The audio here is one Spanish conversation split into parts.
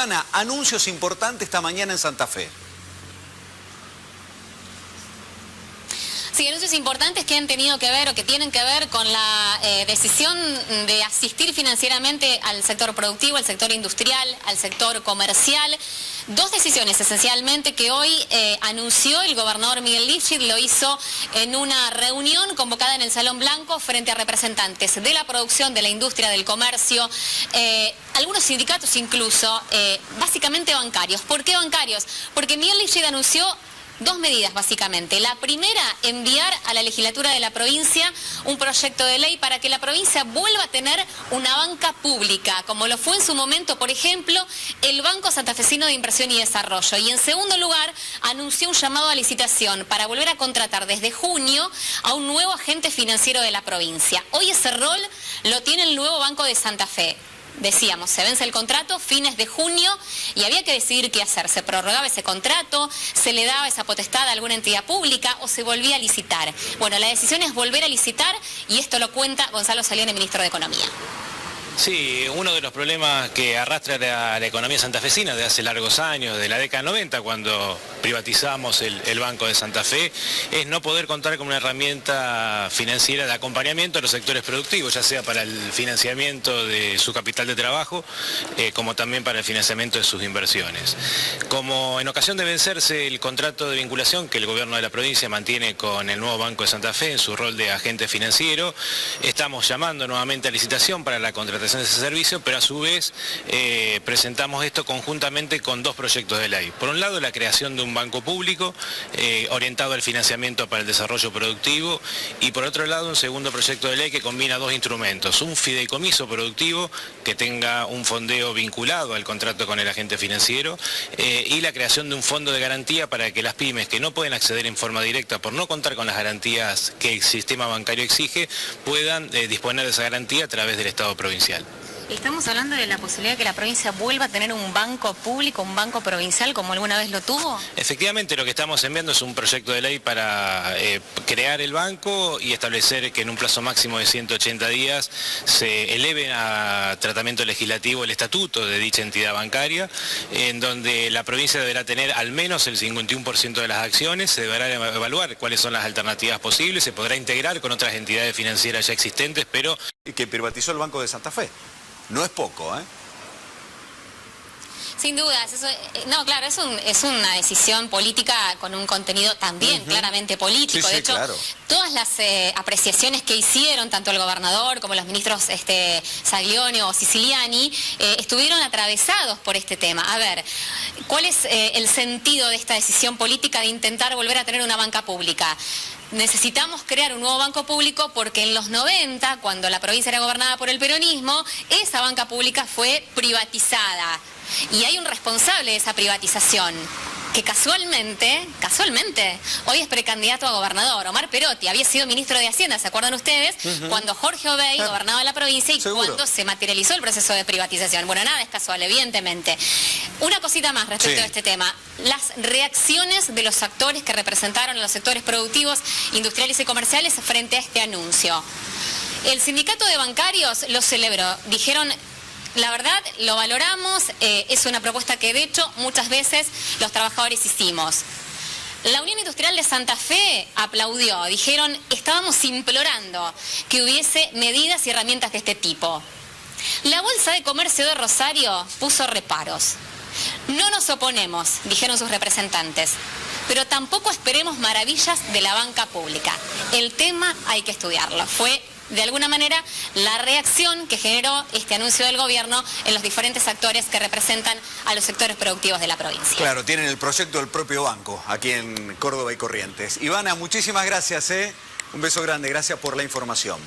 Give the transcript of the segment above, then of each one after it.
Ivana, anuncios importantes esta mañana en Santa Fe. Sí, anuncios importantes que han tenido que ver o que tienen que ver con la decisión de asistir financieramente al sector productivo, al sector industrial, al sector comercial. Dos decisiones esencialmente que hoy anunció el gobernador Miguel Lifschit, lo hizo en una reunión convocada en el Salón Blanco frente a representantes de la producción, de la industria, del comercio, algunos sindicatos incluso, básicamente bancarios. ¿Por qué bancarios? Porque Miguel Lifschit anunció dos medidas básicamente. La primera, enviar a la legislatura de la provincia un proyecto de ley para que la provincia vuelva a tener una banca pública, como lo fue en su momento, por ejemplo, el Banco Santafesino de Inversión y Desarrollo. Y en segundo lugar, anunció un llamado a licitación para volver a contratar desde junio a un nuevo agente financiero de la provincia. Hoy ese rol lo tiene el nuevo Banco de Santa Fe. Decíamos, se vence el contrato fines de junio y había que decidir qué hacer. ¿Se prorrogaba ese contrato? ¿Se le daba esa potestad a alguna entidad pública o se volvía a licitar? Bueno, la decisión es volver a licitar y esto lo cuenta Gonzalo Salione, ministro de Economía. Sí, uno de los problemas que arrastra la economía santafesina de hace largos años, de la década 90, cuando privatizamos el Banco de Santa Fe, es no poder contar con una herramienta financiera de acompañamiento a los sectores productivos, ya sea para el financiamiento de su capital de trabajo, como también para el financiamiento de sus inversiones. Como en ocasión de vencerse el contrato de vinculación que el gobierno de la provincia mantiene con el nuevo Banco de Santa Fe en su rol de agente financiero, estamos llamando nuevamente a licitación para la contratación de ese servicio, pero a su vez presentamos esto conjuntamente con dos proyectos de ley. Por un lado, la creación de un banco público orientado al financiamiento para el desarrollo productivo y por otro lado un segundo proyecto de ley que combina dos instrumentos, un fideicomiso productivo que tenga un fondeo vinculado al contrato con el agente financiero y la creación de un fondo de garantía para que las pymes que no pueden acceder en forma directa por no contar con las garantías que el sistema bancario exige puedan disponer de esa garantía a través del Estado provincial. Estamos hablando de la posibilidad de que la provincia vuelva a tener un banco público, un banco provincial, como alguna vez lo tuvo. Efectivamente, lo que estamos enviando es un proyecto de ley para crear el banco y establecer que en un plazo máximo de 180 días se eleve a tratamiento legislativo el estatuto de dicha entidad bancaria, en donde la provincia deberá tener al menos el 51% de las acciones, se deberá evaluar cuáles son las alternativas posibles, se podrá integrar con otras entidades financieras ya existentes, pero... Y que privatizó el Banco de Santa Fe. No es poco, ¿eh? Sin dudas, eso, no, claro, es una decisión política con un contenido también claramente político. Sí, de hecho, claro. Todas las apreciaciones que hicieron, tanto el gobernador como los ministros Saglione o Siciliani, estuvieron atravesados por este tema. A ver, ¿cuál es el sentido de esta decisión política de intentar volver a tener una banca pública? Necesitamos crear un nuevo banco público porque en los 90, cuando la provincia era gobernada por el peronismo, esa banca pública fue privatizada. Y hay un responsable de esa privatización, que casualmente, hoy es precandidato a gobernador. Omar Perotti había sido ministro de Hacienda, ¿se acuerdan ustedes? Cuando Jorge Obey gobernaba la provincia y cuando se materializó el proceso de privatización. Bueno, nada es casual, evidentemente. Una cosita más respecto a este tema. Las reacciones de los actores que representaron a los sectores productivos, industriales y comerciales frente a este anuncio. El sindicato de bancarios lo celebró, dijeron... La verdad, lo valoramos, es una propuesta que de hecho muchas veces los trabajadores hicimos. La Unión Industrial de Santa Fe aplaudió, dijeron, estábamos implorando que hubiese medidas y herramientas de este tipo. La Bolsa de Comercio de Rosario puso reparos. No nos oponemos, dijeron sus representantes, pero tampoco esperemos maravillas de la banca pública. El tema hay que estudiarlo. Fue de alguna manera la reacción que generó este anuncio del gobierno en los diferentes actores que representan a los sectores productivos de la provincia. Claro, tienen el proyecto del propio banco aquí en Córdoba y Corrientes. Ivana, muchísimas gracias, un beso grande, gracias por la información.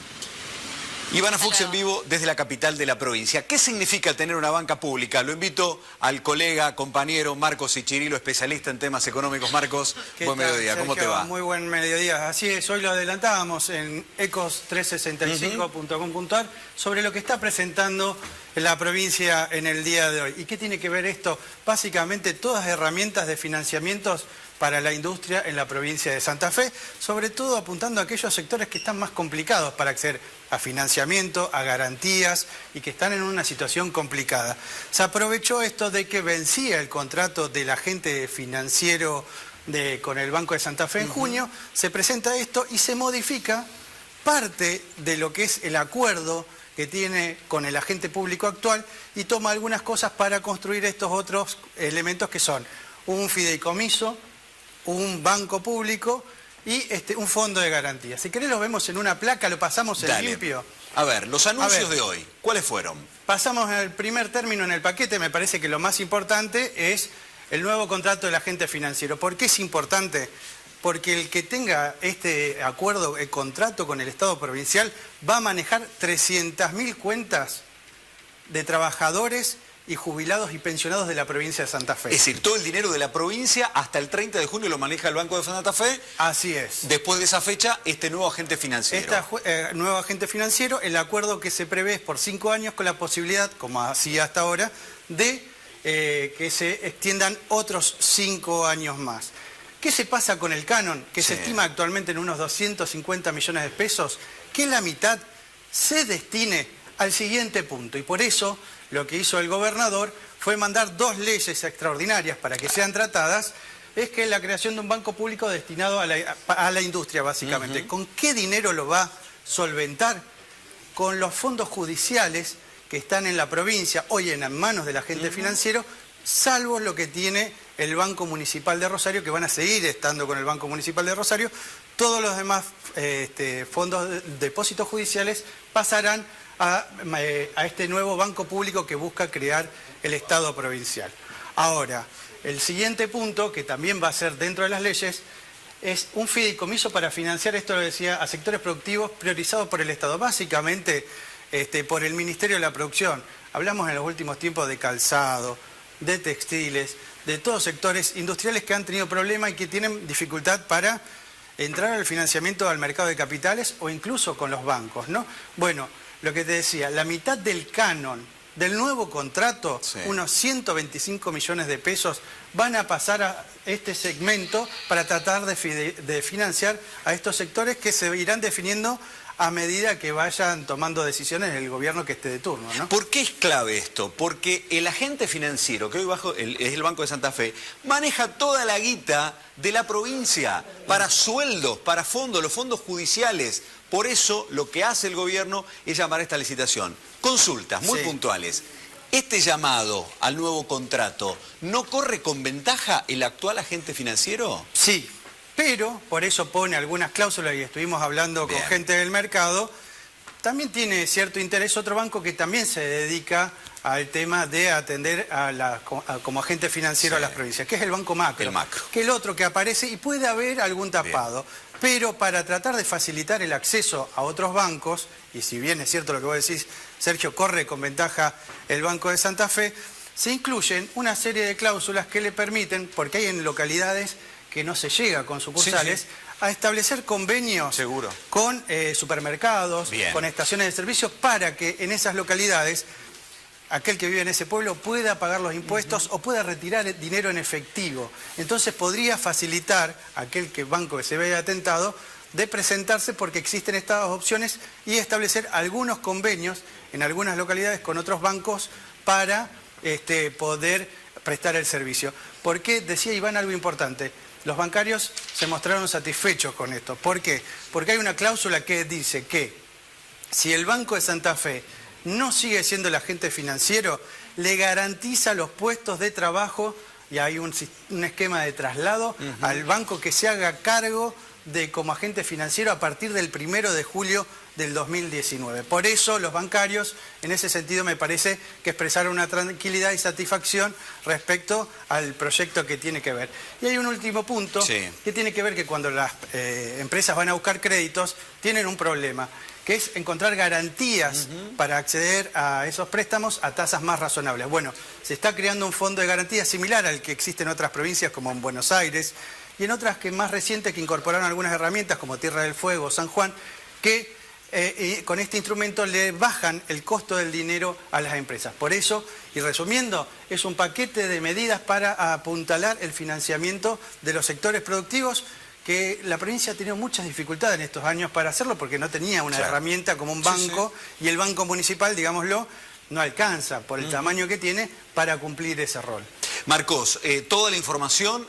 Ivana Fuchs en vivo desde la capital de la provincia. ¿Qué significa tener una banca pública? Lo invito al colega, compañero Marcos Ichirilo, especialista en temas económicos. Marcos, buen mediodía, Sergio, ¿cómo te va? Muy buen mediodía. Así es, hoy lo adelantábamos en ecos365.com.ar sobre lo que está presentando la provincia en el día de hoy. ¿Y qué tiene que ver esto? Básicamente todas herramientas de financiamientos para la industria en la provincia de Santa Fe, sobre todo apuntando a aquellos sectores que están más complicados para acceder a financiamiento, a garantías y que están en una situación complicada. Se aprovechó esto de que vencía el contrato del agente financiero con el Banco de Santa Fe en junio, se presenta esto y se modifica parte de lo que es el acuerdo que tiene con el agente público actual y toma algunas cosas para construir estos otros elementos que son un fideicomiso, un banco público y un fondo de garantía. Si querés lo vemos en una placa, lo pasamos en limpio. A ver, los anuncios de hoy, ¿cuáles fueron? Pasamos al primer término en el paquete, me parece que lo más importante es el nuevo contrato del agente financiero. ¿Por qué es importante? Porque el que tenga este acuerdo, el contrato con el Estado provincial, va a manejar 300.000 cuentas de trabajadores y jubilados y pensionados de la provincia de Santa Fe. Es decir, todo el dinero de la provincia hasta el 30 de junio lo maneja el Banco de Santa Fe. Así es. Después de esa fecha, este nuevo agente financiero. Nuevo agente financiero, el acuerdo que se prevé es por 5 años con la posibilidad, como hacía hasta ahora, de que se extiendan otros 5 años más. ¿Qué se pasa con el canon? Que se estima actualmente en unos 250 millones de pesos, que la mitad se destine al siguiente punto. Y por eso lo que hizo el gobernador fue mandar 2 leyes extraordinarias para que sean tratadas, es que la creación de un banco público destinado a la industria, básicamente. ¿Con qué dinero lo va a solventar? Con los fondos judiciales que están en la provincia, hoy en manos del agente financiero, salvo lo que tiene el Banco Municipal de Rosario, que van a seguir estando con el Banco Municipal de Rosario. Todos los demás fondos de depósitos judiciales pasarán a este nuevo banco público que busca crear el Estado provincial. Ahora, el siguiente punto, que también va a ser dentro de las leyes, es un fideicomiso para financiar, esto lo decía, a sectores productivos priorizados por el Estado, básicamente por el Ministerio de la Producción. Hablamos en los últimos tiempos de calzado, de textiles, de todos sectores industriales que han tenido problemas y que tienen dificultad para entrar al financiamiento al mercado de capitales o incluso con los bancos, ¿no? Bueno, lo que te decía, la mitad del canon del nuevo contrato, unos 125 millones de pesos, van a pasar a este segmento para tratar de financiar a estos sectores que se irán definiendo a medida que vayan tomando decisiones el gobierno que esté de turno, ¿no? ¿Por qué es clave esto? Porque el agente financiero, que hoy es el Banco de Santa Fe, maneja toda la guita de la provincia para sueldos, para fondos, los fondos judiciales. Por eso lo que hace el gobierno es llamar a esta licitación. Consultas muy puntuales. ¿Este llamado al nuevo contrato no corre con ventaja el actual agente financiero? Sí. Pero, por eso pone algunas cláusulas y estuvimos hablando con gente del mercado, también tiene cierto interés otro banco que también se dedica al tema de atender como agente financiero a las provincias, que es el Banco Macro. El Macro. Que es el otro que aparece y puede haber algún tapado. Pero para tratar de facilitar el acceso a otros bancos, y si bien es cierto lo que vos decís, Sergio, corre con ventaja el Banco de Santa Fe, se incluyen una serie de cláusulas que le permiten, porque hay en localidades que no se llega con sucursales, a establecer convenios con supermercados, con estaciones de servicio, para que en esas localidades aquel que vive en ese pueblo pueda pagar los impuestos o pueda retirar dinero en efectivo. Entonces podría facilitar a aquel banco que se vea atentado de presentarse, porque existen estas opciones, y establecer algunos convenios en algunas localidades con otros bancos para poder prestar el servicio. Porque decía Iván algo importante. Los bancarios se mostraron satisfechos con esto. ¿Por qué? Porque hay una cláusula que dice que si el Banco de Santa Fe no sigue siendo el agente financiero, le garantiza los puestos de trabajo y hay un esquema de traslado al banco que se haga cargo como agente financiero a partir del 1 de julio del 2019. Por eso los bancarios, en ese sentido, me parece que expresaron una tranquilidad y satisfacción respecto al proyecto que tiene que ver. Y hay un último punto que tiene que ver que cuando las empresas van a buscar créditos, tienen un problema, que es encontrar garantías para acceder a esos préstamos a tasas más razonables. Bueno, se está creando un fondo de garantía similar al que existe en otras provincias, como en Buenos Aires, y en otras que más recientes, que incorporaron algunas herramientas, como Tierra del Fuego, San Juan, que con este instrumento le bajan el costo del dinero a las empresas. Por eso, y resumiendo, es un paquete de medidas para apuntalar el financiamiento de los sectores productivos, que la provincia ha tenido muchas dificultades en estos años para hacerlo porque no tenía una herramienta como un banco, y el Banco Municipal, digámoslo, no alcanza por el tamaño que tiene para cumplir ese rol. Marcos, toda la información,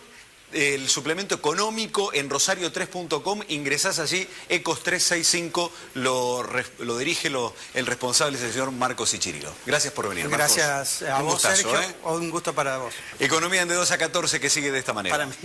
el suplemento económico en rosario3.com, ingresás allí, Ecos 365, lo dirige el responsable, es el señor Marcos Ichirilo. Gracias por venir, Marcos. Gracias a vos, Sergio, un gusto para vos. Economía en de 2 a 14, que sigue de esta manera. Para mí.